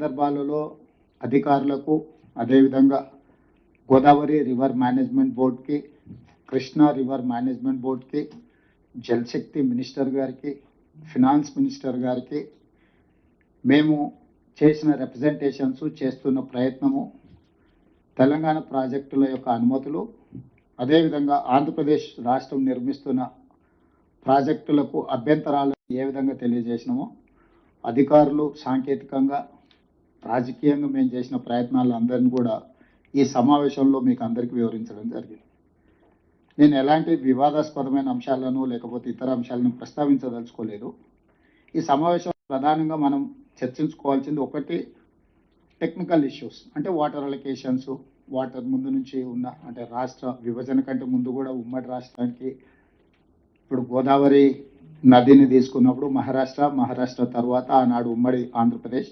సందర్భాలలో అధికారులకు, అదేవిధంగా గోదావరి రివర్ మేనేజ్మెంట్ బోర్డ్కి, కృష్ణా రివర్ మేనేజ్మెంట్ బోర్డ్కి, జలశక్తి మినిస్టర్ గారికి, ఫినాన్స్ మినిస్టర్ గారికి మేము చేసిన రిప్రజెంటేషన్స్, చేస్తున్న ప్రయత్నము, తెలంగాణ ప్రాజెక్టుల యొక్క అనుమతులు, అదేవిధంగా ఆంధ్రప్రదేశ్ రాష్ట్రం నిర్మిస్తున్న ప్రాజెక్టులకు అభ్యంతరాలు ఏ విధంగా తెలియజేసినామో అధికారులు సాంకేతికంగా, రాజకీయంగా మేము చేసిన ప్రయత్నాలు అందరినీ కూడా ఈ సమావేశంలో మీకు అందరికీ వివరించడం జరిగింది. నేను ఎలాంటి వివాదాస్పదమైన అంశాలను లేకపోతే ఇతర అంశాలను ప్రస్తావించదలుచుకోలేదు. ఈ సమావేశం ప్రధానంగా మనం చర్చించుకోవాల్సింది ఒకటి టెక్నికల్ ఇష్యూస్, అంటే వాటర్ అలొకేషన్స్, వాటర్ ముందు నుంచి ఉన్న అంటే రాష్ట్ర విభజన కంటే ముందు కూడా ఉమ్మడి రాష్ట్రానికి ఇప్పుడు గోదావరి నదిని తీసుకున్నప్పుడు మహారాష్ట్ర తర్వాత ఆనాడు ఉమ్మడి ఆంధ్రప్రదేశ్,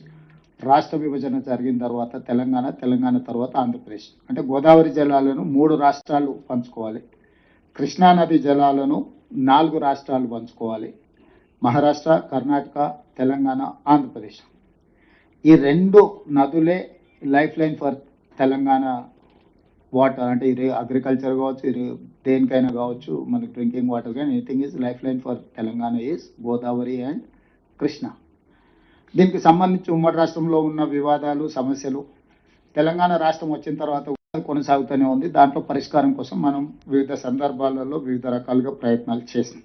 రాష్ట్ర విభజన జరిగిన తర్వాత తెలంగాణ తర్వాత ఆంధ్రప్రదేశ్, అంటే గోదావరి జలాలను 3 రాష్ట్రాలు పంచుకోవాలి, కృష్ణా నది జలాలను 4 రాష్ట్రాలు పంచుకోవాలి, మహారాష్ట్ర, కర్ణాటక, తెలంగాణ, ఆంధ్రప్రదేశ్. ఈ 2 నదులే lifeline for Telangana water, అంటే ఇది అగ్రికల్చర్ కావచ్చు, ఇది దేనికైనా కావచ్చు, మనకి డ్రింకింగ్ వాటర్ కానీ anything is lifeline for Telangana is Godavari and Krishna. దీనికి సంబంధించి ఉమ్మడి రాష్ట్రంలో ఉన్న వివాదాలు, సమస్యలు తెలంగాణ రాష్ట్రం వచ్చిన తర్వాత కొనసాగుతూనే ఉంది. దాంట్లో పరిష్కారం కోసం మనం వివిధ సందర్భాలలో వివిధ రకాలుగా ప్రయత్నాలు చేసాం.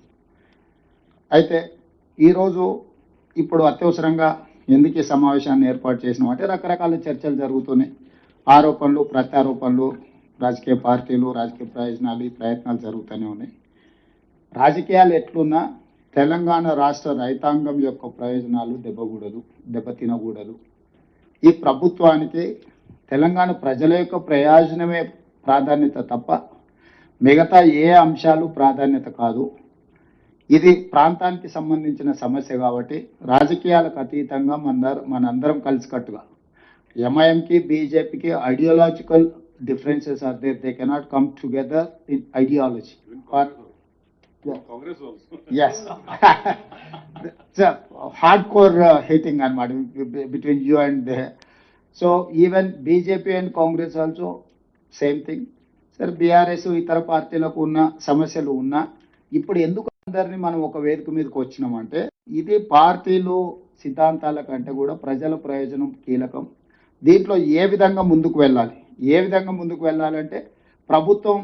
అయితే ఈరోజు ఇప్పుడు అత్యవసరంగా ఎందుకు ఈ సమావేశాన్ని ఏర్పాటు చేసినాం అంటే రకరకాల చర్చలు జరుగుతున్నాయి, ఆరోపణలు, ప్రత్యారోపణలు, రాజకీయ పార్టీలు, రాజకీయ ప్రయోజనాలు, ఈ ప్రయత్నాలు జరుగుతూనే ఉన్నాయి. రాజకీయాలు ఎట్లున్నా తెలంగాణ రాష్ట్ర రైతాంగం యొక్క ప్రయోజనాలు దెబ్బతినకూడదు. ఈ ప్రభుత్వానికి తెలంగాణ ప్రజల యొక్క ప్రయోజనమే ప్రాధాన్యత తప్ప మిగతా ఏ అంశాలు ప్రాధాన్యత కాదు. ఇది ప్రాంతానికి సంబంధించిన సమస్య కాబట్టి రాజకీయాలకు అతీతంగా మనందరం కలిసికట్టుగా, ఎంఐఎంకి, బీజేపీకి ideological differences are there, they cannot come together in ideology. Congress also. Yes. It's a hardcore hating between you and there. So even BJP and Congress also same thing. Sir, BRS ఇతర పార్టీలకు ఉన్న సమస్యలు ఉన్నా ఇప్పుడు ఎందుకు అందరినీ మనం ఒక వేదిక మీదకి వచ్చినామంటే ఇది పార్టీలు సిద్ధాంతాల కంటే కూడా ప్రజల ప్రయోజనం కీలకం. దీంట్లో ఏ విధంగా ముందుకు వెళ్ళాలంటే ప్రభుత్వం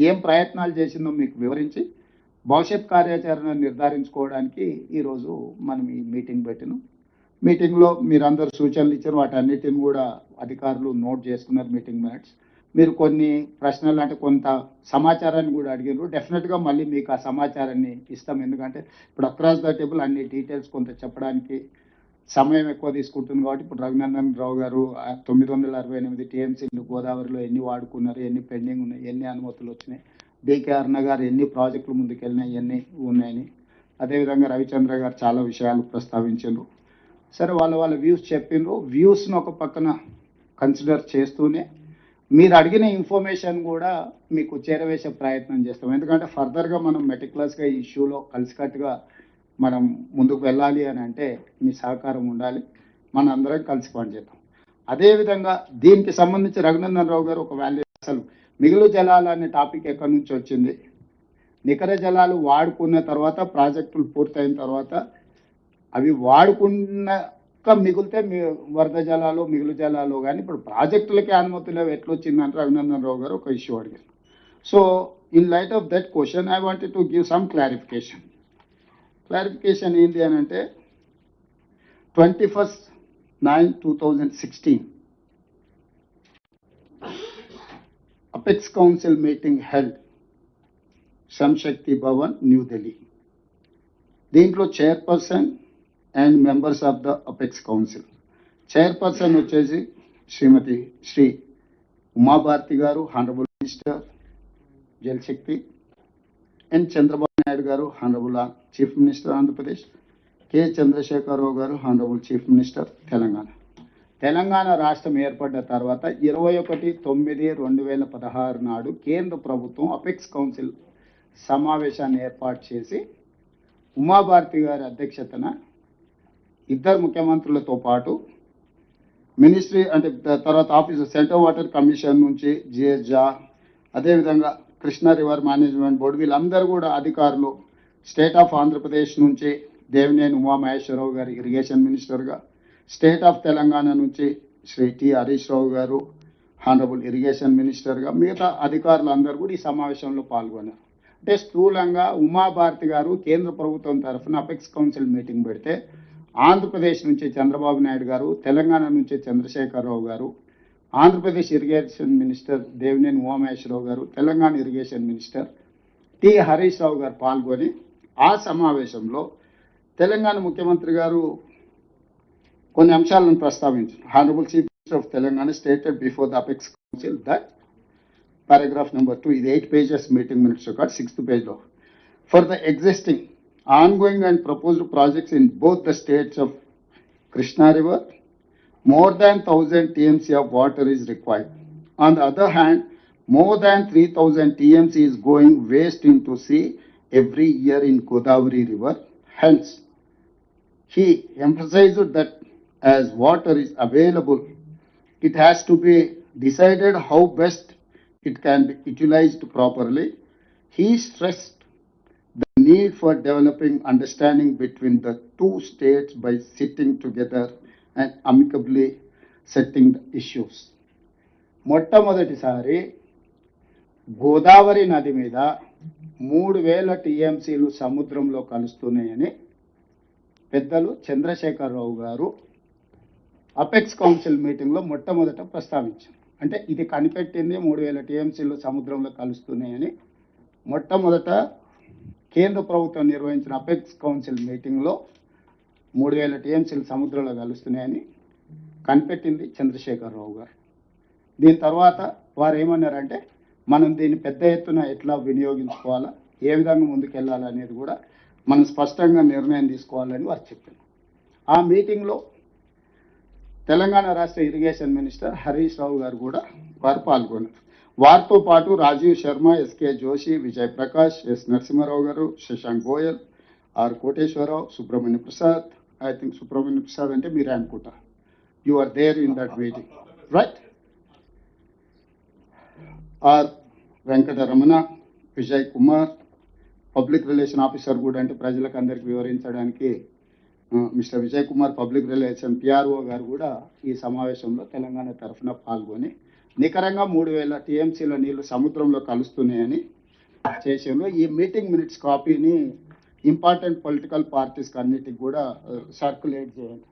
ఏం ప్రయత్నాలు చేసిందో మీకు వివరించి భవిష్యత్ కార్యాచరణ నిర్ధారించుకోవడానికి ఈరోజు మనం ఈ మీటింగ్ పెట్టినాం. మీటింగ్లో మీరందరూ సూచనలు ఇచ్చారు, వాటన్నిటిని కూడా అధికారులు నోట్ చేసుకున్నారు మీటింగ్ మినిట్స్. మీరు కొన్ని ప్రశ్నలు అంటే కొంత సమాచారాన్ని కూడా అడిగారు. డెఫినెట్గా మళ్ళీ మీకు ఆ సమాచారాన్ని ఇస్తాం, ఎందుకంటే ఇప్పుడు అక్రాస్ ద టేబుల్ అన్ని డీటెయిల్స్ కొంత చెప్పడానికి సమయం ఎక్కువ తీసుకుంటుంది కాబట్టి ఇప్పుడు రఘునందన్ రావు గారు 968 టీఎంసీలు గోదావరిలో ఎన్ని వాడుకున్నారు, ఎన్ని పెండింగ్ ఉన్నాయి, ఎన్ని అనుమతులు వచ్చినాయి, డికే అరుణ గారు ఎన్ని ప్రాజెక్టులు ముందుకెళ్ళినాయి, ఎన్ని ఉన్నాయని, అదేవిధంగా రవిచంద్ర గారు చాలా విషయాలు ప్రస్తావించారు. సరే, వాళ్ళ వ్యూస్ చెప్పిండ్రు. వ్యూస్ను ఒక పక్కన కన్సిడర్ చేస్తూనే మీరు అడిగిన ఇన్ఫర్మేషన్ కూడా మీకు చేరవేసే ప్రయత్నం చేస్తాం. ఎందుకంటే ఫర్దర్గా మనం మెటిక్యులస్గా ఈ ఇష్యూలో కలిసికట్టుగా మనం ముందుకు వెళ్ళాలి అని అంటే మీ సహకారం ఉండాలి, మన అందరం కలిసి పనిచేద్దాం. అదేవిధంగా దీనికి సంబంధించి రఘునందన్ రావు గారు ఒక వాల్యూ, అసలు మిగులు జలాలు అనే టాపిక్ ఎక్కడి నుంచి వచ్చింది, నికర జలాలు వాడుకున్న తర్వాత ప్రాజెక్టులు పూర్తయిన తర్వాత అవి వాడుకున్నాక మిగిలితే వరద జలాలు, మిగులు జలాలు కానీ ఇప్పుడు ప్రాజెక్టులకి అనుమతులు ఎట్లొచ్చిందంటే రఘునందన్ రావు గారు ఒక ఇష్యూ అడిగారు. So in light of that question I wanted to give some clarification ఏంటి అని అంటే 21/9/2016 apex council meeting held Shram Shakti Bhavan, new Delhi. దీంట్లో chairperson and members of the apex council, chairperson వచ్చేసి శ్రీమతి శ్రీ ఉమాభారతి గారు, honourable minister Jal Shakti, N Chandrababu Naidu గారు, honourable chief minister Andhra Pradesh, K Chandrasekhar Rao గారు, honourable chief minister Telangana రాష్ట్రం ఏర్పడ్డ తర్వాత 21/9/2016 నాడు కేంద్ర ప్రభుత్వం అపెక్స్ కౌన్సిల్ సమావేశాన్ని ఏర్పాటు చేసి ఉమాభారతి గారి అధ్యక్షతన 2 ముఖ్యమంత్రులతో పాటు మినిస్ట్రీ అంటే తర్వాత ఆఫీస్ సెంట్రల్ వాటర్ కమిషన్ నుంచి జిఎస్జా, అదేవిధంగా కృష్ణా రివర్ మేనేజ్మెంట్ బోర్డు, వీళ్ళందరూ కూడా అధికారులు. స్టేట్ ఆఫ్ ఆంధ్రప్రదేశ్ నుంచి దేవినేని ఉమామహేశ్వరరావు గారు ఇరిగేషన్ మినిస్టర్గా, స్టేట్ ఆఫ్ తెలంగాణ నుంచి శ్రీ టి హరీష్ రావు గారు హానరబుల్ ఇరిగేషన్ మినిస్టర్గా, మిగతా అధికారులు అందరూ కూడా ఈ సమావేశంలో పాల్గొన్నారు. అంటే స్థూలంగా ఉమాభారతి గారు కేంద్ర ప్రభుత్వం తరఫున అపెక్స్ కౌన్సిల్ మీటింగ్ పెడితే ఆంధ్రప్రదేశ్ నుంచి చంద్రబాబు నాయుడు గారు, తెలంగాణ నుంచి చంద్రశేఖరరావు గారు, ఆంధ్రప్రదేశ్ ఇరిగేషన్ మినిస్టర్ దేవినేని ఉమామహేశ్వరరావు గారు, Telangana irrigation minister T Harish Rao గారు పాల్గొని ఆ సమావేశంలో తెలంగాణ ముఖ్యమంత్రి గారు కొన్ని అంశాలను ప్రస్తావించారు. Honourable chief minister of Telangana stated before the apex council that paragraph number 2, ఇది 8 pages meeting minutes record, 6th page లో, for the existing ongoing and proposed projects in both the states of Krishna River, more than 1000 TMC of water is required. On the other hand, more than 3000 TMC is going waste into sea every year in Godavari River. Hence, he emphasized that as water is available, it has to be decided how best it can be utilized properly. He stressed the need for developing understanding between the two states by sitting together and amicably setting the issues. మొట్టమొదటిసారి గోదావరి నది మీద 3000 టీఎంసీలు సముద్రంలో కలుస్తున్నాయని పెద్దలు చంద్రశేఖరరావు గారు apex council మీటింగ్లో మొట్టమొదట ప్రస్తావించారు. అంటే ఇది కనిపెట్టింది 3000 టీఎంసీలు సముద్రంలో కలుస్తున్నాయని మొట్టమొదట కేంద్ర ప్రభుత్వం నిర్వహించిన అపెక్స్ కౌన్సిల్ మీటింగ్లో 3000 టీఎంసీలు సముద్రంలో కలుస్తున్నాయని కనిపెట్టింది చంద్రశేఖరరావు గారు. దీని తర్వాత వారు ఏమన్నారంటే మనం దీన్ని పెద్ద ఎత్తున ఎట్లా వినియోగించుకోవాలా, ఏ విధంగా ముందుకెళ్ళాలనేది కూడా మనం స్పష్టంగా నిర్ణయం తీసుకోవాలని వారు చెప్పారు. ఆ మీటింగ్లో తెలంగాణ రాష్ట్ర ఇరిగేషన్ మినిస్టర్ హరీష్ రావు గారు కూడా వారు పాల్గొన్నారు. వారితో పాటు Rajiv Sharma, SK Joshi, Vijay Prakash, S Narasimha Rao garu, Shashank Goyal, R Koteswara Rao, Subrahmanya Prasad. I think Subrahmanya Prasad అంటే మీరే అనుకుంటా. You are there in that meeting, right? R Venkataramana, Vijay Kumar, public relation officer కూడా, అంటే ప్రజలకు అందరికీ వివరించడానికి mister Vijay Kumar public relation PRO garu కూడా ఈ సమావేశంలో తెలంగాణ తరఫున పాల్గొని నికరంగా 3000 టీఎంసీల నీళ్లు సముద్రంలో కలుస్తున్నాయని చేసేలో ఈ మీటింగ్ మినిట్స్ కాపీని ఇంపార్టెంట్ పొలిటికల్ పార్టీస్కి అన్నిటికి కూడా సర్క్యులేట్ చేయండి.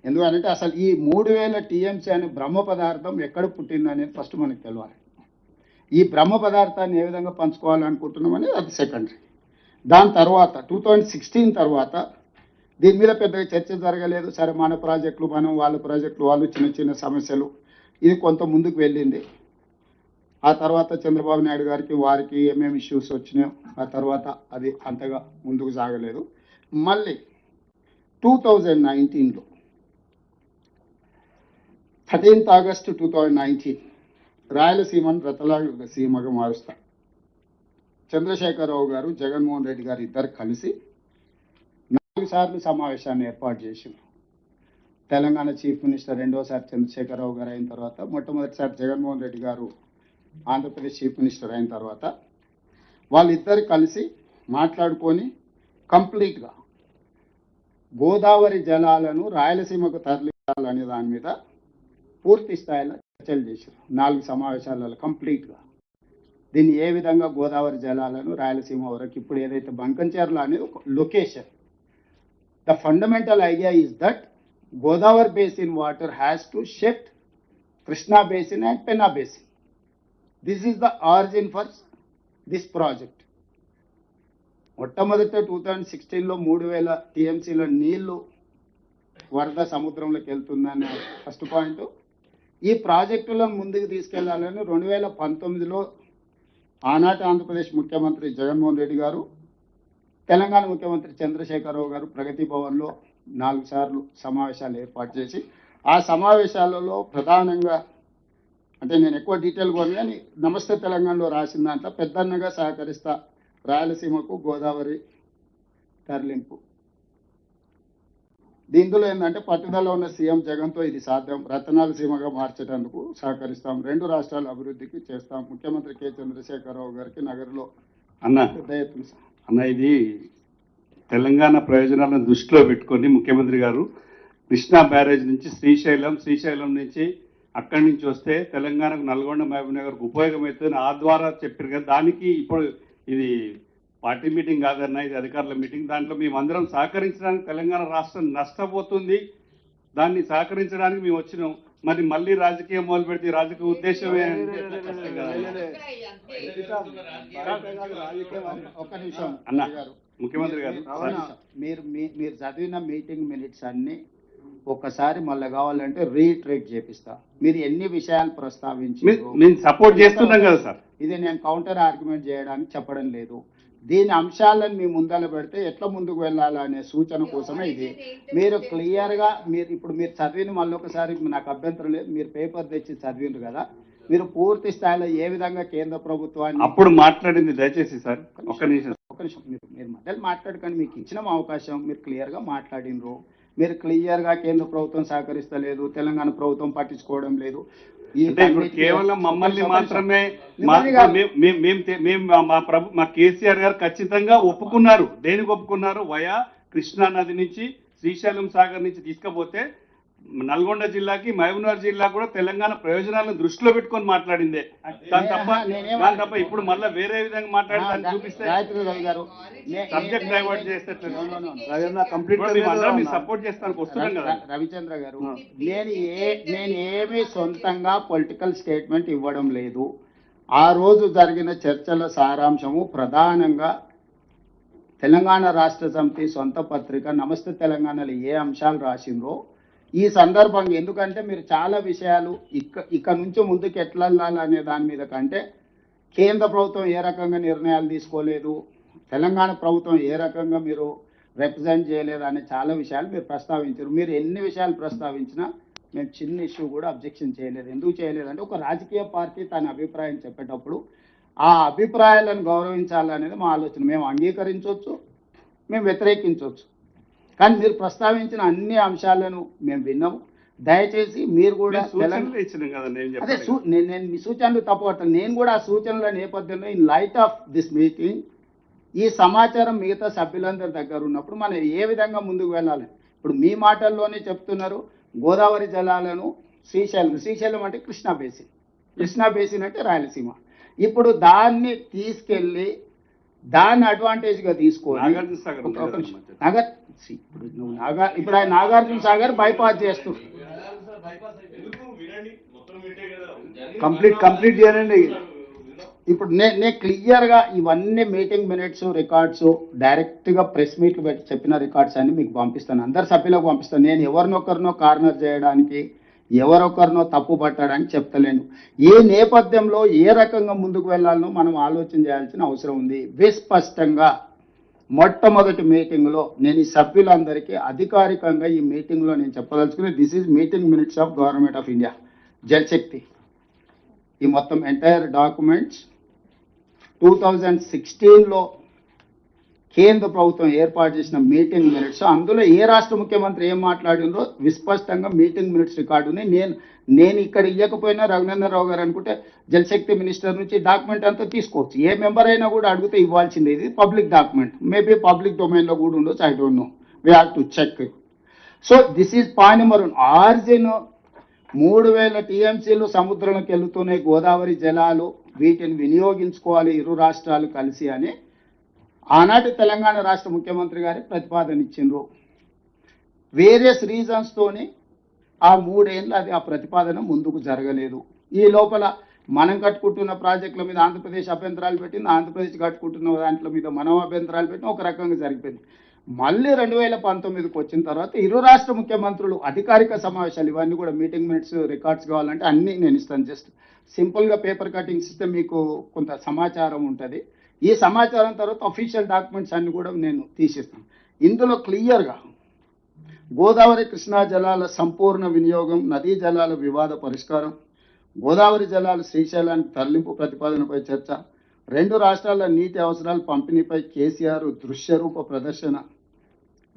ఎందుకంటే అసలు ఈ 3000 టీఎంసీ అనే బ్రహ్మ పదార్థం ఎక్కడ పుట్టింది అనేది ఫస్ట్ మనకు తెలియాలి. ఈ బ్రహ్మ పదార్థాన్ని ఏ విధంగా పంచుకోవాలనుకుంటున్నామని అది సెకండరీ. దాని తర్వాత 2016 తర్వాత దీని మీద పెద్దగా చర్చ జరగలేదు. సరే, మన ప్రాజెక్టులు మనం, వాళ్ళ ప్రాజెక్టులు వాళ్ళు, చిన్న చిన్న సమస్యలు, ఇది కొంత ముందుకు వెళ్ళింది. ఆ తర్వాత చంద్రబాబు నాయుడు గారికి వారికి ఏమేమి ఇష్యూస్ వచ్చినాయో ఆ తర్వాత అది అంతగా ముందుకు సాగలేదు. మళ్ళీ 2019లో 13th August 2019 రాయలసీమను రతలాగ సీమగా మారుస్తారు. చంద్రశేఖరరావు గారు, జగన్మోహన్ రెడ్డి గారు ఇద్దరు కలిసి 4 సార్లు సమావేశాన్ని ఏర్పాటు చేసింది. తెలంగాణ చీఫ్ మినిస్టర్ రెండోసారి చంద్రశేఖరరావు గారు అయిన తర్వాత, మొట్టమొదటిసారి జగన్మోహన్ రెడ్డి గారు ఆంధ్రప్రదేశ్ చీఫ్ మినిస్టర్ అయిన తర్వాత వాళ్ళిద్దరు కలిసి మాట్లాడుకొని కంప్లీట్గా గోదావరి జలాలను రాయలసీమకు తరలించాలనే దాని మీద పూర్తి స్థాయిలో చర్చలు చేశారు. 4 సమావేశాలలో కంప్లీట్గా దీన్ని ఏ విధంగా గోదావరి జలాలను రాయలసీమ వరకు, ఇప్పుడు ఏదైతే బంకంచెర్ల అనేది ఒక location, the fundamental idea is that Godavari basin water has to shift Krishna basin and Penna basin. This is the origin for this project. మొట్టమొదట 2016లో 3000 టీఎంసీల నీళ్లు వరద సముద్రంలోకి వెళ్తుందనే ఫస్ట్ పాయింట్. ఈ ప్రాజెక్టులను ముందుకు తీసుకెళ్లాలని 2019లో ఆనాటి ఆంధ్రప్రదేశ్ ముఖ్యమంత్రి జగన్మోహన్ రెడ్డి గారు, తెలంగాణ ముఖ్యమంత్రి చంద్రశేఖరరావు గారు ప్రగతి భవన్లో 4 సార్లు సమావేశాలు ఏర్పాటు చేసి, ఆ సమావేశాలలో ప్రధానంగా, అంటే నేను ఎక్కువ డీటెయిల్ పోను కానీ నమస్తే తెలంగాణలో రాసిన దాంట్లో పెద్దన్నగా సహకరిస్తా రాయలసీమకు గోదావరి తరలింపు, దీంట్లో ఏంటంటే పట్టుదల ఉన్న సీఎం జగన్తో ఇది సాధ్యం. రతనాల సీమగా మార్చేటందుకు సహకరిస్తాం. 2 రాష్ట్రాల అభివృద్ధికి చేస్తాం. ముఖ్యమంత్రి కె చంద్రశేఖరరావు గారికి నగరంలో అన్న పెద్ద ఎత్తున అన్న ఇది తెలంగాణ ప్రయోజనాలను దృష్టిలో పెట్టుకొని ముఖ్యమంత్రి గారు కృష్ణా బ్యారేజ్ నుంచి శ్రీశైలం నుంచి అక్కడి నుంచి వస్తే తెలంగాణకు నల్గొండ మహబూబ్ నగర్కు ఉపయోగమవుతుందని ఆ ద్వారా చెప్పారు కదా. దానికి ఇప్పుడు ఇది పార్టీ మీటింగ్ కాదన్న, ఇది అధికారుల మీటింగ్. దాంట్లో మేమందరం సహకరించడానికి తెలంగాణ రాష్ట్రం నష్టపోతుంది, దాన్ని సహకరించడానికి మేము వచ్చినాం. మరి మళ్ళీ రాజకీయం మొదలు పెడితే రాజకీయ ఉద్దేశమే ఒక్క నిమిషం అన్న. గారు. ముఖ్యమంత్రి గారు మీరు చదివిన మీటింగ్ మినిట్స్ అన్ని ఒక్కసారి మళ్ళీ కావాలంటే రీట్రేట్ చేపిస్తా. మీరు ఎన్ని విషయాలు ప్రస్తావించి మేము సపోర్ట్ చేస్తున్నాం కదా సార్. ఇది నేను కౌంటర్ ఆర్గ్యుమెంట్ చేయడానికి చెప్పడం లేదు. దీని అంశాలను మీ ముందర పెడితే ఎట్లా ముందుకు వెళ్ళాలనే సూచన కోసమే ఇది. మీరు క్లియర్గా మీరు చదివిన మళ్ళీ ఒకసారి నాకు అభ్యంతరం లేదు. మీరు పేపర్ తెచ్చి చదివిండ్రు కదా, మీరు పూర్తి స్థాయిలో ఏ విధంగా కేంద్ర ప్రభుత్వాన్ని అప్పుడు మాట్లాడింది దయచేసి సార్ ఒక్క నిమిషం మీరు మధ్యలో మాట్లాడకండి. మీకు ఇచ్చిన అవకాశం, మీరు క్లియర్గా మాట్లాడినరు. మీరు క్లియర్గా కేంద్ర ప్రభుత్వం సహకరిస్తలేదు, తెలంగాణ ప్రభుత్వం పట్టించుకోవడం లేదు. అంటే ఇప్పుడు కేవలం మమ్మల్ని మాత్రమే మా కేసీఆర్ గారు ఖచ్చితంగా ఒప్పుకున్నారు. దేనికి ఒప్పుకున్నారు? వయా కృష్ణా నది నుంచి శ్రీశైలం సాగర్ నుంచి తీసుకపోతే నల్గొండ జిల్లాకి మహబూబ్నగర్ జిల్లా కూడా తెలంగాణ ప్రయోజనాలను దృష్టిలో పెట్టుకొని మాట్లాడిందే. దాని తప్ప ఇప్పుడు మళ్ళీ వేరే విధంగా మాట్లాడి చూపిస్తే సబ్జెక్ట్ డైవర్ట్ చేస్తే సపోర్ట్ చేస్తానికి వస్తున్నాం కదా. రవిచంద్ర గారు, నేను ఏమీ సొంతంగా పొలిటికల్ స్టేట్మెంట్ ఇవ్వడం లేదు. ఆ రోజు జరిగిన చర్చల సారాంశము ప్రధానంగా తెలంగాణ రాష్ట్ర సమితి సొంత పత్రిక నమస్తే తెలంగాణలో ఏ అంశాలు రాసిందో ఈ సందర్భంగా, ఎందుకంటే మీరు చాలా విషయాలు ఇక నుంచి ముందుకు ఎట్లా వెళ్ళాలనే దాని మీద కంటే కేంద్ర ప్రభుత్వం ఏ రకంగా నిర్ణయాలు తీసుకోలేదు, తెలంగాణ ప్రభుత్వం ఏ రకంగా మీరు రిప్రజెంట్ చేయలేదు అనే చాలా విషయాలు మీరు ప్రస్తావించారు. మీరు ఎన్ని విషయాలు ప్రస్తావించినా మేము చిన్న ఇష్యూ కూడా అబ్జెక్షన్ చేయలేదు. ఎందుకు చేయలేదంటే ఒక రాజకీయ పార్టీ తన అభిప్రాయం చెప్పేటప్పుడు ఆ అభిప్రాయాలను గౌరవించాలనేది మా ఆలోచన. మేము అంగీకరించవచ్చు, మేము వ్యతిరేకించవచ్చు, కానీ మీరు ప్రస్తావించిన అన్ని అంశాలను మేము విన్నాము. దయచేసి మీరు కూడా నేను మీ సూచనలు తప్పబడతాను. నేను కూడా ఆ సూచనల నేపథ్యంలో in light of this meeting ఈ సమాచారం మిగతా సభ్యులందరి దగ్గర ఉన్నప్పుడు మనం ఏ విధంగా ముందుకు వెళ్ళాలి. ఇప్పుడు మీ మాటల్లోనే చెప్తున్నారు గోదావరి జలాలను శ్రీశైలం అంటే కృష్ణా బేసిన్ అంటే రాయలసీమ. ఇప్పుడు దాన్ని తీసుకెళ్ళి దాన్ని అడ్వాంటేజ్గా తీసుకొని ఇప్పుడు ఆయన నాగార్జున సాగర్ బైపాస్ చేస్తున్నారు. కంప్లీట్ చేయండి. ఇప్పుడు నేను క్లియర్గా ఇవన్నీ మీటింగ్ మినిట్స్ రికార్డ్స్ డైరెక్ట్గా ప్రెస్ మీట్లు పెట్టి చెప్పిన రికార్డ్స్ అన్ని మీకు పంపిస్తాను, అందరు సభ్యులకు పంపిస్తాను. నేను ఎవరినొకరినో కార్నర్ చేయడానికి, ఎవరొకరినో తప్పు పట్టడానికి చెప్తలేను. ఏ నేపథ్యంలో ఏ రకంగా ముందుకు వెళ్ళాలనో మనం ఆలోచన చేయాల్సిన అవసరం ఉంది. విస్పష్టంగా మొట్టమొదటి మీటింగ్లో నేను ఈ సభ్యులందరికీ అధికారికంగా ఈ మీటింగ్లో నేను చెప్పదలుచుకుని this is meeting minutes of government of India Jal Shakti. ఈ మొత్తం ఎంటైర్ డాక్యుమెంట్స్ 2016లో కేంద్ర ప్రభుత్వం ఏర్పాటు చేసిన మీటింగ్ మినిట్స్, అందులో ఏ రాష్ట్ర ముఖ్యమంత్రి ఏం మాట్లాడిందో విస్పష్టంగా మీటింగ్ మినిట్స్ రికార్డు ఉన్నాయి. నేను ఇక్కడ ఇవ్వకపోయినా రఘునందన్ రావు గారు అనుకుంటే జలశక్తి మినిస్టర్ నుంచి డాక్యుమెంట్ అంతా తీసుకోవచ్చు. ఏ మెంబర్ అయినా కూడా అడిగితే ఇవ్వాల్సింది. ఇది పబ్లిక్ డాక్యుమెంట్, మేబీ పబ్లిక్ డొమైన్లో కూడా ఉండొచ్చు, I don't know, we have to check. So this is point number 1. ఆర్జిన్ 3000 టీఎంసీలు సముద్రంలోకి వెళుతున్నాయి గోదావరి జలాలు, వీటిని వినియోగించుకోవాలి ఇరు రాష్ట్రాలు కలిసి అని ఆనాటి తెలంగాణ రాష్ట్ర ముఖ్యమంత్రి గారి ప్రతిపాదన ఇచ్చిండ్రు. వేరియస్ రీజన్స్తోని ఆ 3 ఏళ్ళు అది ఆ ప్రతిపాదన ముందుకు జరగలేదు. ఈ లోపల మనం కట్టుకుంటున్న ప్రాజెక్టుల మీద ఆంధ్రప్రదేశ్ అభ్యంతరాలు పెట్టింది, ఆంధ్రప్రదేశ్ కట్టుకుంటున్న దాంట్లో మీద మనం అభ్యంతరాలు పెట్టిన ఒక రకంగా జరిగిపోయింది. మళ్ళీ 2019కి వచ్చిన తర్వాత ఇరు రాష్ట్ర ముఖ్యమంత్రులు అధికారిక సమావేశాలు, ఇవన్నీ కూడా మీటింగ్ మినిట్స్ రికార్డ్స్ కావాలంటే అన్నీ నేను ఇస్తాను. జస్ట్ సింపుల్గా పేపర్ కటింగ్స్ ఇస్తే మీకు కొంత సమాచారం ఉంటుంది. ఈ సమాచారం తర్వాత అఫీషియల్ డాక్యుమెంట్స్ అన్ని కూడా నేను తీసిస్తాను. ఇందులో క్లియర్గా గోదావరి కృష్ణా జలాల సంపూర్ణ వినియోగం, నదీ జలాల వివాద పరిష్కారం, గోదావరి జలాలు శ్రీశైలానికి తరలింపు ప్రతిపాదనపై చర్చ, 2 రాష్ట్రాల నీటి అవసరాల పంపిణీపై కేసీఆర్ దృశ్యరూప ప్రదర్శన,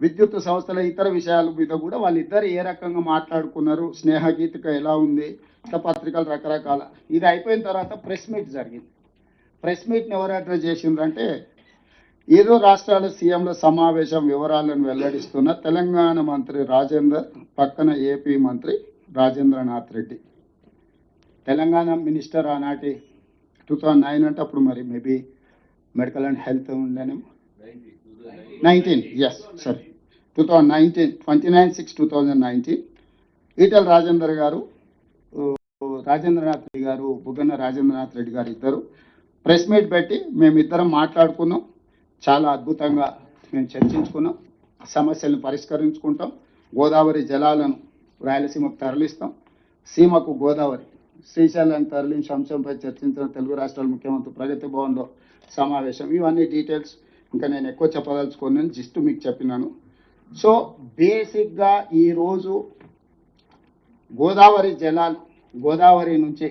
విద్యుత్ సంస్థల ఇతర విషయాల మీద కూడా వాళ్ళిద్దరు ఏ రకంగా మాట్లాడుకున్నారు, స్నేహగీతిక ఎలా ఉంది, ఇట్లా పత్రికలు రకరకాల. ఇది అయిపోయిన తర్వాత ప్రెస్ మీట్ జరిగింది. ప్రెస్ మీట్ని ఎవరు అడ్రస్ చేసిండ్రంటే ఏదో రాష్ట్రాల సీఎంల సమావేశం వివరాలను వెల్లడిస్తున్న తెలంగాణ మంత్రి రాజేందర్, పక్కన ఏపీ మంత్రి రాజేంద్రనాథ్ రెడ్డి. తెలంగాణ మినిస్టర్ ఆనాటి 2009 అంటే అప్పుడు మరి మేబీ మెడికల్ అండ్ హెల్త్ ఉండేనేమో 19 ఎస్ సారీ 2019 29/6/2019 ఈటెల రాజేందర్ గారు, రాజేంద్రనాథ్ రెడ్డి గారు, బుగ్గన రాజేంద్రనాథ్ రెడ్డి గారు ఇద్దరు ప్రెస్ మీట్ పెట్టి మేమిద్దరం మాట్లాడుకున్నాం. చాలా అద్భుతంగా మేము చర్చించుకున్నాం. సమస్యలను పరిష్కరించుకుంటాం. గోదావరి జలాలను రాయలసీమకు తరలిస్తాం. సీమకు గోదావరి, శ్రీశైలాన్ని తరలించే అంశంపై చర్చించిన తెలుగు రాష్ట్రాల ముఖ్యమంత్రి ప్రగతి భవన్లో సమావేశం. ఇవన్నీ డీటెయిల్స్ ఇంకా నేను ఎక్కువ చెప్పదలుచుకోను, జస్ట్ మీకు చెప్పినాను. సో బేసిక్గా ఈరోజు గోదావరి జలాలు, గోదావరి నుంచి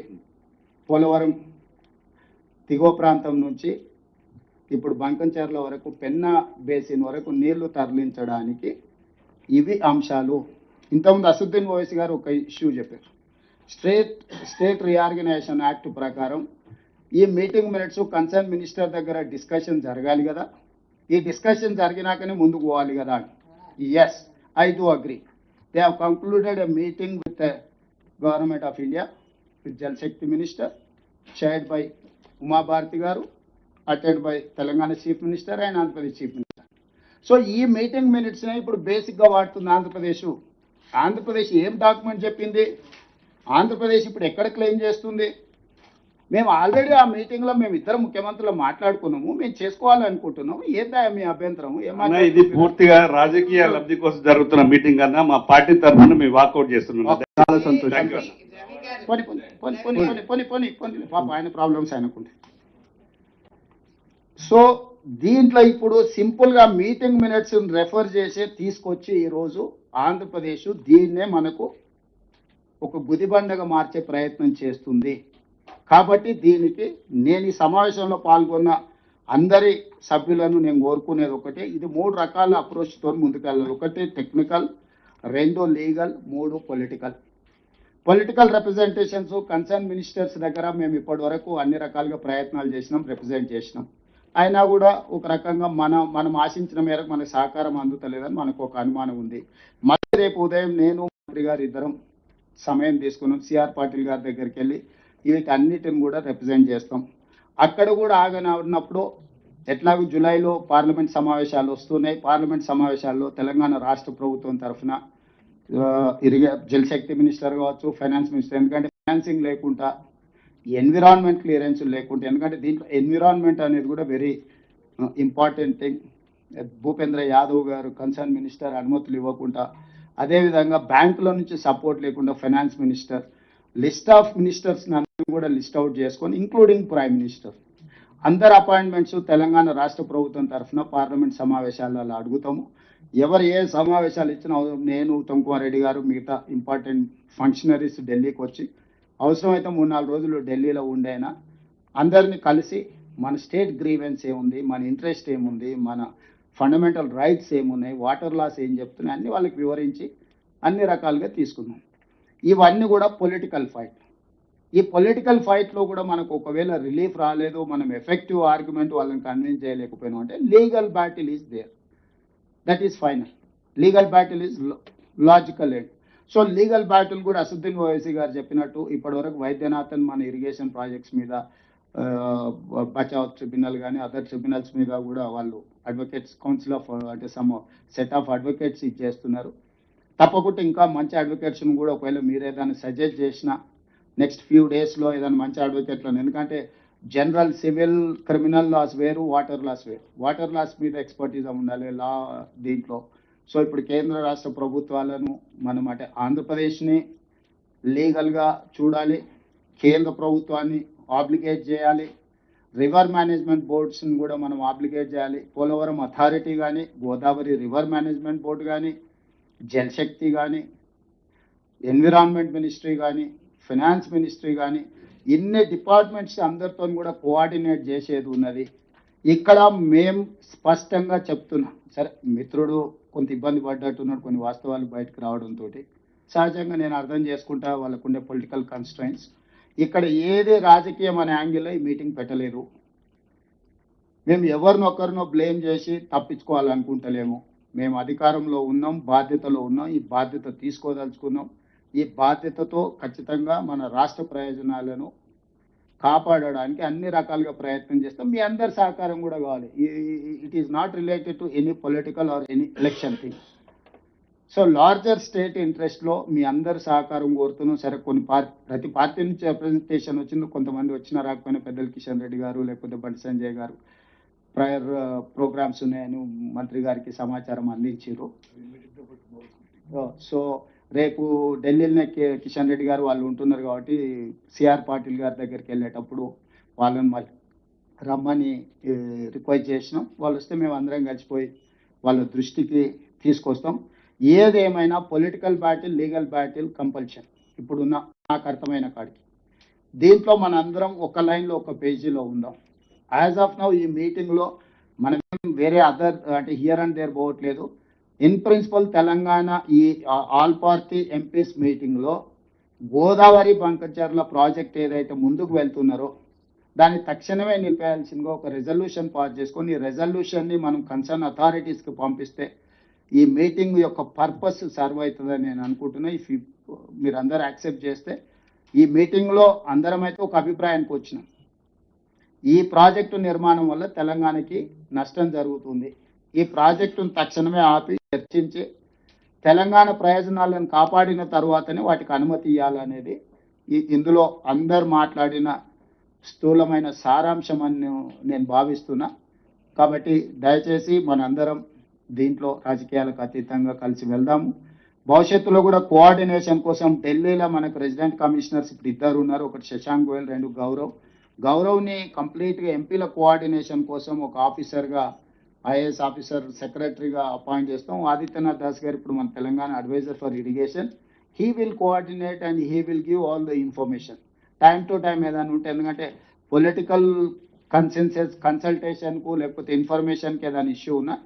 పోలవరం దిగువ ప్రాంతం నుంచి ఇప్పుడు బంకంచెర్ల వరకు, పెన్నా బేసిన్ వరకు నీళ్లు తరలించడానికి ఇవి అంశాలు. ఇంతకుముందు అసదుద్దీన్ ఓవైసీ గారు ఒక ఇష్యూ చెప్పారు. స్టేట్ రీఆర్గనైజేషన్ యాక్ట్ ప్రకారం ఈ మీటింగ్ మినిట్స్ కన్సర్న్ మినిస్టర్ దగ్గర డిస్కషన్ జరగాలి కదా, ఈ డిస్కషన్ జరిగినాకనే ముందుకు పోవాలి కదా. Yes, I do agree. They have concluded a meeting with government of India, with Jal Shakti minister, chaired by Uma Bharati గారు, attend by Telangana chief minister and Andhra Pradesh chief minister. So ఈ మీటింగ్ మినిట్స్ని ఇప్పుడు బేసిక్గా వాడుతుంది ఆంధ్రప్రదేశ్. ఆంధ్రప్రదేశ్ ఏం డాక్యుమెంట్ చెప్పింది, ఆంధ్రప్రదేశ్ ఇప్పుడు ఎక్కడ క్లెయిమ్ చేస్తుంది? మేము ఆల్రెడీ ఆ మీటింగ్లో మేము ఇద్దరు ముఖ్యమంత్రులు మాట్లాడుకున్నాము, మేము చేసుకోవాలనుకుంటున్నాము. ఏందా మీ అభ్యంతరము? ఇది పూర్తిగా రాజకీయ లబ్ధి కోసం జరుగుతున్న మీటింగ్ అన్నా మా పార్టీ తరఫున మేము వాకౌట్ చేస్తున్నాం. చాలా సంతోషం. పాప ఆయన ప్రాబ్లమ్స్ ఆయనకుంటాయి. సో దీంట్లో ఇప్పుడు సింపుల్గా మీటింగ్ మినిట్స్ రెఫర్ చేసి తీసుకొచ్చి ఈరోజు ఆంధ్రప్రదేశ్ దీన్నే మనకు ఒక గుదిబండగా మార్చే ప్రయత్నం చేస్తుంది. కాబట్టి దీనికి నేను ఈ సమావేశంలో పాల్గొన్న అందరి సభ్యులను నేను కోరుకునేది ఒకటే, ఇది 3 రకాల అప్రోచ్తో ముందుకెళ్ళాలి. ఒకటి technical, 2 legal, 3 political. Political representations concern ministers దగ్గర మేము ఇప్పటి వరకు అన్ని రకాలుగా ప్రయత్నాలు చేసినాం, రిప్రజెంట్ చేసినాం. అయినా కూడా ఒక రకంగా మనం ఆశించిన మేరకు మనకు సహకారం అందుతలేదని మనకు ఒక అనుమానం ఉంది. మళ్ళీ రేపు ఉదయం నేను మంత్రి గారు ఇద్దరం సమయం తీసుకున్నాం, సిఆర్ పాటిల్ గారి దగ్గరికి వెళ్ళి వీటన్నిటిని కూడా రిప్రజెంట్ చేస్తాం. అక్కడ కూడా ఆగనప్పుడు ఎట్లాగో జూలైలో పార్లమెంట్ సమావేశాలు వస్తున్నాయి. పార్లమెంట్ సమావేశాల్లో తెలంగాణ రాష్ట్ర ప్రభుత్వం తరఫున జలశక్తి మినిస్టర్ కావచ్చు, ఫైనాన్స్ మినిస్టర్, ఎందుకంటే ఫైనాన్సింగ్ లేకుండా, ఎన్విరాన్మెంట్ క్లియరెన్స్ లేకుండా, ఎందుకంటే దీంట్లో ఎన్విరాన్మెంట్ అనేది కూడా very important thing. Bhupendra Yadav గారు కన్సర్న్ మినిస్టర్ అనుమతులు ఇవ్వకుండా, అదేవిధంగా బ్యాంకుల నుంచి సపోర్ట్ లేకుండా finance minister, list of ministers కూడా లిస్ట్ అవుట్ చేసుకొని ఇంక్లూడింగ్ ప్రైమ్ మినిస్టర్, అందరు అపాయింట్మెంట్స్ తెలంగాణ రాష్ట్ర ప్రభుత్వం తరఫున పార్లమెంట్ సమావేశాలలో అడుగుతాము. ఎవరు ఏ సమావేశాలు ఇచ్చినా నేను, ఉత్తమ్ కుమార్ రెడ్డి గారు, మిగతా ఇంపార్టెంట్ ఫంక్షనరీస్ ఢిల్లీకి వచ్చి అవసరమైతే 3-4 రోజులు ఢిల్లీలో ఉండైనా అందరినీ కలిసి మన స్టేట్ గ్రీవెన్స్ ఏముంది, మన ఇంట్రెస్ట్ ఏముంది, మన ఫండమెంటల్ రైట్స్ ఏమున్నాయి, వాటర్ లాస్ ఏం చెప్తున్నాయి అన్ని వాళ్ళకి వివరించి అన్ని రకాలుగా తీసుకున్నాం. ఇవన్నీ కూడా పొలిటికల్ ఫైట్. ఈ పొలిటికల్ ఫైట్లో కూడా మనకు ఒకవేళ రిలీఫ్ రాలేదు, మనం ఎఫెక్టివ్ ఆర్గ్యుమెంట్ వాళ్ళని కన్విన్స్ చేయలేకపోయినాం అంటే legal battle is there, that is final. Legal battle is logical end. So legal battle కూడా అసదుద్దీన్ ఓవైసీ గారు చెప్పినట్టు ఇప్పటివరకు వైద్యనాథన్ మన ఇరిగేషన్ ప్రాజెక్ట్స్ మీద, బచావ్ ట్రిబ్యునల్ కానీ అదర్ ట్రిబ్యునల్స్ మీద కూడా వాళ్ళు అడ్వకేట్స్ కౌన్సిల్ ఆఫ్ అంటే సమ్ సెట్ ఆఫ్ అడ్వకేట్స్ ఇచ్చేస్తున్నారు. తప్పకుండా ఇంకా మంచి అడ్వకేట్స్ని కూడా ఒకవేళ మీరు ఏదైనా సజెస్ట్ చేసినా నెక్స్ట్ ఫ్యూ డేస్లో ఏదైనా మంచి అడ్వకేట్లను, ఎందుకంటే జనరల్ సివిల్ క్రిమినల్ లాస్ వేరు, వాటర్ లాస్ వేరు. వాటర్ లాస్ మీద ఎక్స్పర్టీజ్ ఉండాలి లా దీంట్లో. సో ఇప్పుడు కేంద్ర రాష్ట్ర ప్రభుత్వాలను మనం అంటే ఆంధ్రప్రదేశ్ని లీగల్గా చూడాలి, కేంద్ర ప్రభుత్వాన్ని ఆబ్లిగేట్ చేయాలి, రివర్ మేనేజ్మెంట్ బోర్డ్స్ని కూడా మనం ఆబ్లిగేట్ చేయాలి. పోలవరం అథారిటీ కానీ, గోదావరి రివర్ మేనేజ్మెంట్ బోర్డు కానీ, జలశక్తి కానీ, ఎన్విరాన్మెంట్ మినిస్ట్రీ కానీ, ఫైనాన్స్ మినిస్ట్రీ కానీ, ఇన్ని డిపార్ట్మెంట్స్ అందరితో కూడా కోఆర్డినేట్ చేసేది ఉన్నది. ఇక్కడ మేం స్పష్టంగా చెప్తున్నాం. సరే మిత్రుడు కొంత ఇబ్బంది పడ్డట్టున్నాడు కొన్ని వాస్తవాలు బయటకు రావడంతో సహజంగా నేను అర్థం చేసుకుంటా వాళ్ళకుండే పొలిటికల్ కన్స్ట్రైంట్స్. ఇక్కడ ఏది రాజకీయం అనే యాంగిల్లో ఈ మీటింగ్ పెట్టలేరు. మేము ఎవరినొకరినో బ్లేమ్ చేసి తప్పించుకోవాలనుకుంటలేము. మేము అధికారంలో ఉన్నాం, బాధ్యతలో ఉన్నాం, ఈ బాధ్యత తీసుకోదలుచుకున్నాం. ఈ బాధ్యతతో ఖచ్చితంగా మన రాష్ట్ర ప్రయోజనాలను కాపాడడానికి అన్ని రకాలుగా ప్రయత్నం చేస్తాం. మీ అందరి సహకారం కూడా కావాలి. It is not related to any political or any election thing. So larger state ఇంట్రెస్ట్లో మీ అందరి సహకారం కోరుతున్నాం. సరే కొన్ని ప్రతి పార్టీ నుంచి రిప్రజెంటేషన్ వచ్చింది, కొంతమంది వచ్చినా రాకపోయినా పెద్దలు కిషన్ రెడ్డి గారు లేకపోతే బండి సంజయ్ గారు ప్రయర్ ప్రోగ్రామ్స్ ఉన్నాయని మంత్రి గారికి సమాచారం అందించారు. సో రేపు ఢిల్లీలోనే కిషన్ రెడ్డి గారు వాళ్ళు ఉంటున్నారు కాబట్టి సిఆర్ పాటిల్ గారి దగ్గరికి వెళ్ళేటప్పుడు వాళ్ళని మళ్ళీ రమ్మని రిక్వెస్ట్ చేసినాం. వాళ్ళు వస్తే మేము అందరం కలిసిపోయి వాళ్ళ దృష్టికి తీసుకొస్తాం. ఏదేమైనా political battle, legal battle compulsion ఇప్పుడున్న నాకు అర్థమైన కాడికి. దీంట్లో మనందరం ఒక లైన్లో ఒక పేజీలో ఉందాం. యాజ్ ఆఫ్ నౌ ఈ మీటింగ్లో మనం వేరే అదర్ అంటే హియర్ అండ్ దేర్ పోవట్లేదు. ఇన్ ప్రిన్సిపల్ తెలంగాణ ఈ ఆల్ పార్టీ ఎంపీస్ మీటింగ్లో గోదావరి బంకచర్ల ప్రాజెక్ట్ ఏదైతే ముందుకు వెళ్తున్నారో దాన్ని తక్షణమే నిలిపేయాల్సిందిగా ఒక రెజల్యూషన్ పాస్ చేసుకొని ఈ రెజల్యూషన్ని మనం కన్సర్న్ అథారిటీస్కి పంపిస్తే ఈ మీటింగ్ యొక్క పర్పస్ సర్వ్ అవుతుందని నేను అనుకుంటున్నా. ఇఫ్ మీరందరూ యాక్సెప్ట్ చేస్తే ఈ మీటింగ్లో అందరం అయితే ఒక అభిప్రాయానికి వచ్చినాం. ఈ ప్రాజెక్టు నిర్మాణం వల్ల తెలంగాణకి నష్టం జరుగుతుంది. ఈ ప్రాజెక్టును తక్షణమే ఆపి చర్చించి తెలంగాణ ప్రయోజనాలను కాపాడిన తర్వాతనే వాటికి అనుమతి ఇవ్వాలనేది ఇందులో అందరు మాట్లాడిన స్థూలమైన సారాంశం అని నేను భావిస్తున్నా. కాబట్టి దయచేసి మనందరం దీంట్లో రాజకీయాలకు అతీతంగా కలిసి వెళ్దాము. భవిష్యత్తులో కూడా కోఆర్డినేషన్ కోసం ఢిల్లీలో మనకు రెసిడెంట్ కమిషనర్స్ ఇప్పుడు ఇద్దరు ఉన్నారు. ఒకటి శశాంక్ గోయల్, రెండు గౌరవ్ని కంప్లీట్గా ఎంపీల కోఆర్డినేషన్ కోసం ఒక ఆఫీసర్గా ఐఏఎస్ ఆఫీసర్ సెక్రటరీగా అపాయింట్ చేస్తాం. ఆదిత్యనాథ్ దాస్ గారు ఇప్పుడు మన Telangana advisor for irrigation. He will coordinate and he will give all the information time to time ఏదైనా ఉంటే. ఎందుకంటే పొలిటికల్ కన్సల్టేషన్కు లేకపోతే ఇన్ఫర్మేషన్కి ఏదైనా ఇష్యూ ఉన్నా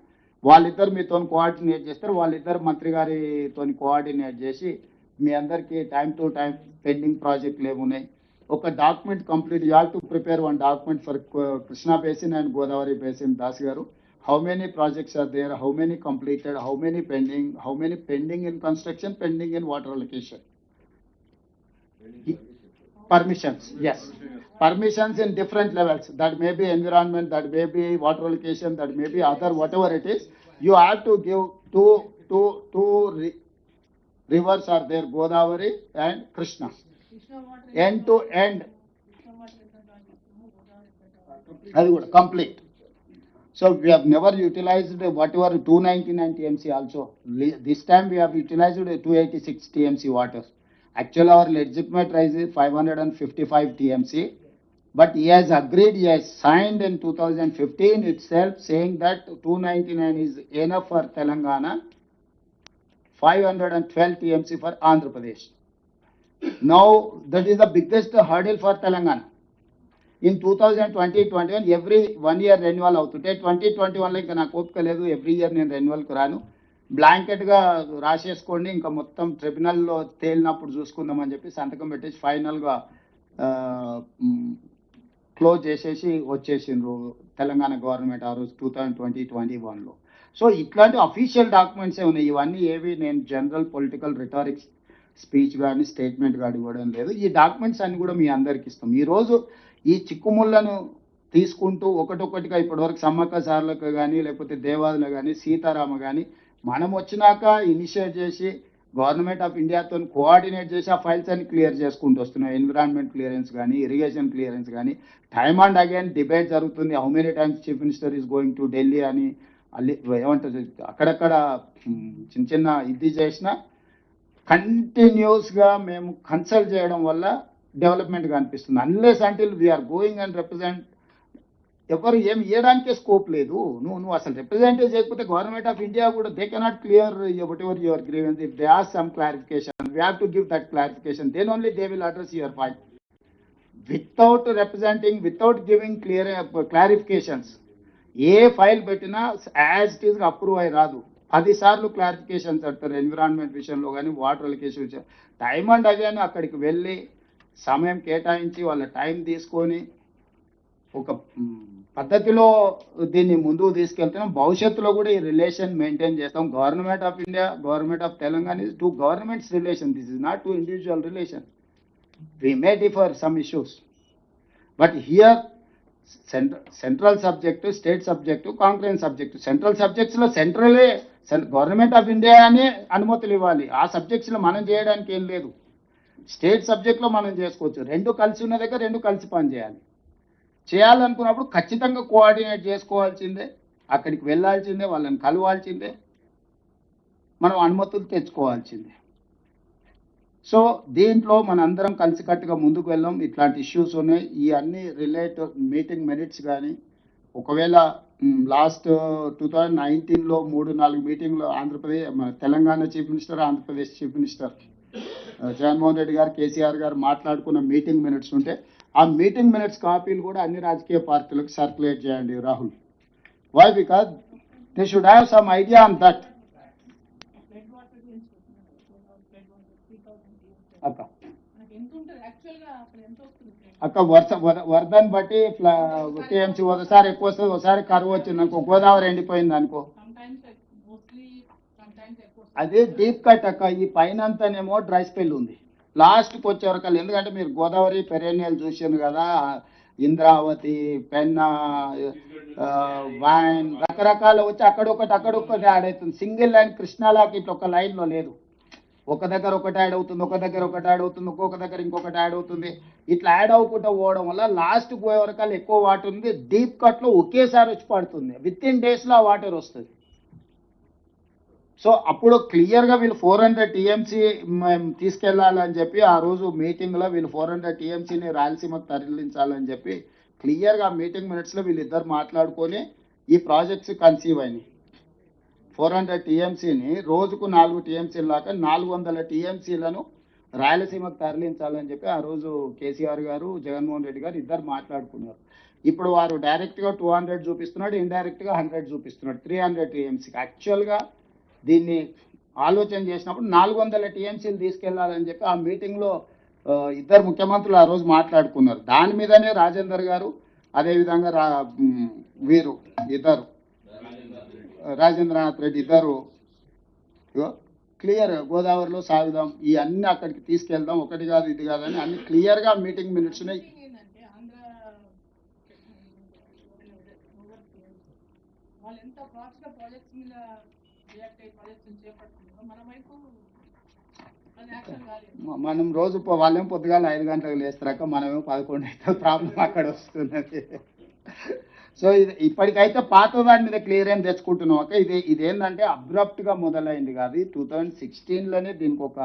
వాళ్ళిద్దరు మీతో కోఆర్డినేట్ చేస్తారు. వాళ్ళిద్దరు మంత్రి గారితో కోఆర్డినేట్ చేసి మీ అందరికీ టైం టు టైం పెండింగ్ ప్రాజెక్టులు ఏమున్నాయి ఒక document complete. You have to prepare one document for Krishna basin and Godavari basin. Das గారు, how many projects are there, how many completed, how many pending in construction, pending in water allocation, permissions, yes, permissions in different levels. That may be environment, that may be water allocation, that may be other, whatever it is. You have to give two rivers are there, Godavari and Krishna, end to end. That is complete. So we have never utilized whatever 299 TMC also. This time we have utilized 286 TMC water. Actually our legitimate rise is 555 TMC. But he has agreed, he has signed in 2015 itself saying that 299 is enough for Telangana, 512 TMC for Andhra Pradesh. Now that is the biggest hurdle for Telangana. In 2020-21 every 1 year renewal అవుతుంటే 2021లో ఇంకా నాకు ఓపిక లేదు, every year నేను రెన్యువల్కి రాను, బ్లాంకెట్గా రాసేసుకోండి, ఇంకా మొత్తం ట్రిబ్యునల్లో తేలినప్పుడు చూసుకుందామని చెప్పి సంతకం పెట్టేసి ఫైనల్గా క్లోజ్ చేసేసి వచ్చేసిండ్రు తెలంగాణ గవర్నమెంట్ ఆ రోజు 2020-21లో. సో ఇట్లాంటి అఫీషియల్ డాక్యుమెంట్సే ఉన్నాయి. ఇవన్నీ ఏవి నేను జనరల్ పొలిటికల్ రిటారిక్స్ స్పీచ్ కానీ స్టేట్మెంట్ కానీ ఇవ్వడం లేదు. ఈ డాక్యుమెంట్స్ అన్ని కూడా మీ అందరికి ఇస్తాం. ఈరోజు ఈ చిక్కుముళ్లను తీసుకుంటూ ఒకటొకటిగా ఇప్పటివరకు సమ్మక్క సార్లకు కానీ లేకపోతే దేవాదులు కానీ సీతారామ కానీ మనం వచ్చినాక ఇనిషియేట్ చేసి గవర్నమెంట్ ఆఫ్ ఇండియాతో కోఆర్డినేట్ చేసి ఆ ఫైల్స్ అన్ని క్లియర్ చేసుకుంటూ వస్తున్నాం. ఎన్విరాన్మెంట్ క్లియరెన్స్ కానీ ఇరిగేషన్ క్లియరెన్స్ కానీ టైమ్ అండ్ అగైన్ డిబేట్ జరుగుతుంది. How many times chief minister is going to Delhi అని ఏమంటారు అక్కడక్కడ చిన్న ఇది చేసినా కంటిన్యూస్గా మేము కన్సల్ట్ చేయడం వల్ల డెవలప్మెంట్ కనిపిస్తుంది. Unless until we are going and represent ఎవరు ఏం ఇవ్వడానికే స్కోప్ లేదు. నువ్వు అసలు రిప్రజెంట్ చేయకపోతే గవర్నమెంట్ ఆఫ్ ఇండియా కూడా they cannot clear whatever your grievance. If they are some clarification we have to give that clarification, then only they will address your point. Without representing, without giving clear clarifications, ఏ file పెట్టినా as it ఈస్గా approve అయి రాదు. 10 సార్లు clarifications అంటారు environment విషయంలో కానీ water allocation విషయం. టైం అండ్ అగైన్ అక్కడికి వెళ్ళి సమయం కేటాయించి వాళ్ళ టైం తీసుకొని ఒక పద్ధతిలో దీన్ని ముందుకు తీసుకెళ్తున్నాం. భవిష్యత్తులో కూడా ఈ రిలేషన్ మెయింటైన్ చేస్తాం. Government of India, government of Telangana is two governments relation. This is not two individual relation. We may differ some issues, but here central subject, state subject, concurrent subject. Central subjects లో సెంట్రలే government of India అనే అనుమతులు ఇవ్వాలి. ఆ సబ్జెక్ట్స్లో మనం చేయడానికి ఏం లేదు. State సబ్జెక్ట్లో మనం చేసుకోవచ్చు. రెండు కలిసి ఉన్న దగ్గర రెండు కలిసి పనిచేయాలి. చేయాలనుకున్నప్పుడు ఖచ్చితంగా కోఆర్డినేట్ చేసుకోవాల్సిందే, అక్కడికి వెళ్ళాల్సిందే, వాళ్ళని కలవాల్సిందే, మనం అనుమతులు తెచ్చుకోవాల్సిందే. సో దీంట్లో మనందరం కలిసికట్టుగా ముందుకు వెళ్ళాం. ఇట్లాంటి ఇష్యూస్ ఉన్నాయి. ఈ అన్ని రిలేటెడ్ మీటింగ్ మినిట్స్ కానీ ఒకవేళ లాస్ట్ 2019లో 3-4 మీటింగ్లో ఆంధ్రప్రదేశ్ మన Telangana chief minister, Andhra Pradesh chief minister Jaganmohan Reddy గారు, కేసీఆర్ గారు మాట్లాడుకున్న మీటింగ్ మినిట్స్ ఉంటే ఆ మీటింగ్ మినిట్స్ కాపీలు కూడా అన్ని రాజకీయ పార్టీలకు సర్క్యులేట్ చేయండి Rahul. Why? Because they should have some idea on that. అక్క వరదని బట్టి టీఎంసీ ఒకసారి ఎక్కువ వస్తుంది, ఒకసారి కరువు వచ్చింది అనుకో, గోదావరి ఎండిపోయింది అనుకో, అదే డీప్ కట్ అక్క. ఈ పైన అంతానేమో డ్రై స్పెల్ ఉంది, లాస్ట్కి వచ్చే వరకు. ఎందుకంటే మీరు గోదావరి పెరేనియల్ చూసింది కదా, ఇంద్రావతి, పెన్నా, వైన్ రకరకాలు వచ్చి అక్కడొకటి యాడ్ అవుతుంది. సింగిల్ లైన్ కృష్ణాలాకి ఇట్లా ఒక లైన్లో లేదు. ఒక దగ్గర ఒకటి యాడ్ అవుతుంది, ఒక దగ్గర ఒకటి యాడ్ అవుతుంది, ఒక్కొక్క దగ్గర ఇంకొకటి యాడ్ అవుతుంది. ఇట్లా యాడ్ అవ్వకుండా పోవడం వల్ల లాస్ట్ పోయే వరకాలు ఎక్కువ వాటర్ ఉంది. డీప్ కట్లో ఒకేసారి వచ్చి పడుతుంది. విత్ ఇన్ డేస్లో ఆ వాటర్ వస్తుంది. సో అప్పుడు క్లియర్గా వీళ్ళు 400 టీఎంసీ తీసుకెళ్లాలని చెప్పి ఆ రోజు మీటింగ్లో వీళ్ళు 400 టీఎంసీని రాయలసీమకు తరలించాలని చెప్పి క్లియర్గా మీటింగ్ మినిట్స్లో వీళ్ళిద్దరు మాట్లాడుకొని ఈ ప్రాజెక్ట్స్ కన్సీవ్ అయినాయి. 400 టీఎంసీని రోజుకు 4 టీఎంసీల దాకా 400 టీఎంసీలను రాయలసీమకు తరలించాలని చెప్పి ఆ రోజు కేసీఆర్ గారు, జగన్మోహన్ రెడ్డి గారు ఇద్దరు మాట్లాడుకున్నారు. ఇప్పుడు వారు డైరెక్ట్గా 200 చూపిస్తున్నాడు, ఇండైరెక్ట్గా 100 చూపిస్తున్నాడు, 300 టీఎంసీకి. యాక్చువల్గా దీన్ని ఆలోచన చేసినప్పుడు 400 టీఎంసీలు తీసుకెళ్లాలని చెప్పి ఆ మీటింగ్లో ఇద్దరు ముఖ్యమంత్రులు ఆ రోజు మాట్లాడుకున్నారు. దాని మీదనే రాజేందర్ గారు, అదేవిధంగా వీరు ఇద్దరు రాజేంద్రనాథ్ రెడ్డి ఇద్దరు క్లియర్ గోదావరిలో సాగుదాం, ఈ అన్ని అక్కడికి తీసుకెళ్దాం, ఒకటి కాదు ఇది కాదని అన్ని క్లియర్గా మీటింగ్ మినిట్స్ ఉన్నాయి. మనం రోజు వాళ్ళేమో పొద్దుగాల 5 గంటలకు లేస్తారాక మనమేమో 11 అయితే ప్రాబ్లం అక్కడ వస్తున్నది. సో ఇది ఇప్పటికైతే పాత దాని మీద క్లియర్ ఏం తెచ్చుకుంటున్నాం అక్క. ఇదేంటంటే అబ్రప్ట్గా మొదలైంది కాదు. 2016లోనే దీనికి ఒక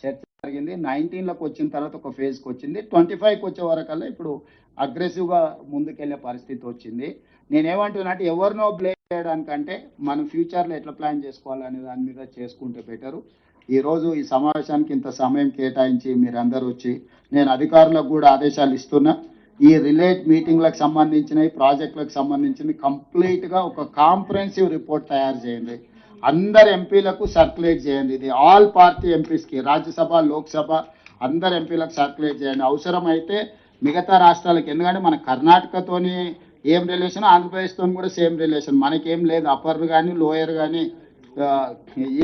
చర్చ జరిగింది. 19లోకి వచ్చిన తర్వాత ఒక ఫేజ్కి వచ్చింది. 25కి వచ్చే వరకల్లా ఇప్పుడు అగ్రెసివ్గా ముందుకెళ్లే పరిస్థితి వచ్చింది. నేనేమంటున్నా అంటే ఎవరినో బ్లేమ్ చేయడానికంటే మనం ఫ్యూచర్లో ఎట్లా ప్లాన్ చేసుకోవాలనే దాని మీద చేసుకుంటే బెటరు. ఈరోజు ఈ సమావేశానికి ఇంత సమయం కేటాయించి మీరందరూ వచ్చి నేను అధికారులకు కూడా ఆదేశాలు ఇస్తున్నా. ఈ రిలేట్ మీటింగ్లకు సంబంధించిన ఈ ప్రాజెక్టులకు సంబంధించింది కంప్లీట్గా ఒక కాంప్రహెన్సివ్ రిపోర్ట్ తయారు చేయండి. అందరు ఎంపీలకు సర్క్యులేట్ చేయండి. ఇది ఆల్ పార్టీ ఎంపీస్కి, రాజ్యసభ, లోక్సభ అందరు ఎంపీలకు సర్క్యులేట్ చేయండి. అవసరమైతే మిగతా రాష్ట్రాలకు, ఎందుకంటే మన కర్ణాటకతోని ఏం రిలేషన్, ఆంధ్రప్రదేశ్తో కూడా సేమ్ రిలేషన్, మనకేం లేదు. అప్పర్ కానీ లోయర్ కానీ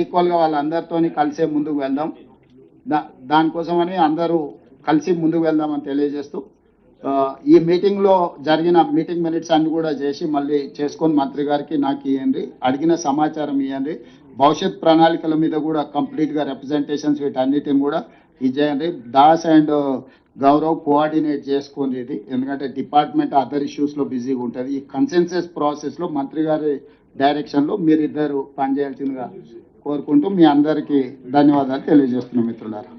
ఈక్వల్గా వాళ్ళందరితో కలిసే ముందుకు వెళ్దాం. దానికోసమని అందరూ కలిసి ముందుకు వెళ్దామని తెలియజేస్తూ ఈ మీటింగ్లో జరిగిన మీటింగ్ మినిట్స్ అన్ని కూడా చేసి మళ్ళీ చేసుకొని మంత్రి గారికి నాకు ఇవ్వండి, అడిగిన సమాచారం ఇవ్వండి. భవిష్యత్ ప్రణాళికల మీద కూడా కంప్లీట్గా రిప్రజెంటేషన్స్ వీటన్నిటిని కూడా ఇచ్చేయండి. దాస్ అండ్ గౌరవ్ కోఆర్డినేట్ చేసుకోండి ఇది, ఎందుకంటే డిపార్ట్మెంట్ అదర్ ఇష్యూస్లో బిజీగా ఉంటుంది. ఈ కన్సెన్సస్ ప్రాసెస్లో మంత్రి గారి డైరెక్షన్లో మీరిద్దరు పనిచేయాల్సిందిగా కోరుకుంటూ మీ అందరికీ ధన్యవాదాలు తెలియజేస్తున్నాం మిత్రులారా.